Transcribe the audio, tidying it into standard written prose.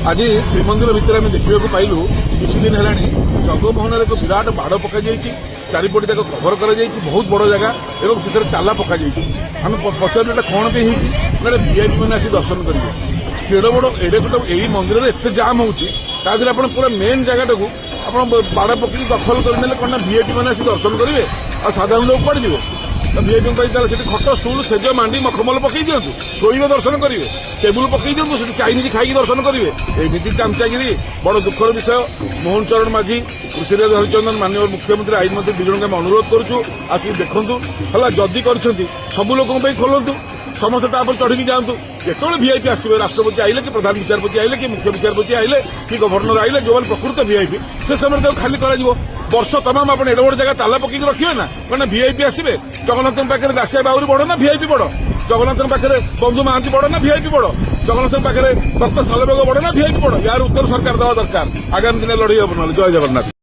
आज श्रीमंदिर भितर आम देखा पाइलु किसी दिन है जगमोहन एक विराट बाड़ पक चारिपटे तक कभर कर बहुत बड़ जगह और से ताला पक आम पचार कौन पे वीआईपी मैंने आसी दर्शन करेंगे केड़ बड़ एडे गोटे यही मंदिर में एत जाम होती आप पूरा मेन जगह आप बाड़ पक दखल करने कौन वीआईपी मैंने आसी दर्शन करेंगे और साधारण लोग पड़ जाए वीआईपी खट स्टूल सेज मांडी मखमल पकई दिंतु शोबे दर्शन करेंगे टेबुल पकई दिंतु से चाइनीज खाई दर्शन करेंगे एमती चामचागिरी बड़ दुखर विषय। मोहन चरण माझी पृथ्वीराज हरिचंदन माननीय मुख्यमंत्री आईन मंत्री दुजन को अनुरोध करुँ आसिक देखूँ है जदि कर सब लोगों खोलतु समस्ते चढ़ी जातु जो वीआईपी आसवे राष्ट्रपति आइले कि प्रधान विचारपति आइले कि मुख्य विचारपति आइले कि गवर्नर आइले जो प्रकृत वीआईपी से समय खाली कर वर्ष तमाम आप एडे बड़ जगह ताला पकड़ रखिए ना कहना वीआईपी आसवे जगन्नाथ पाखे दासिया बाउरी बड़ ना वीआईपी बड़ जगन्नाथ पाखे बंधु महांती बड़ ना वीआईपी बड़ जगन्नाथ पाखे भक्त सालबेग बड़ ना वीआईपी बड़ यार उत्तर सरकार देवा दरकार आगामी दिन लड़े हम जय जगन्नाथ।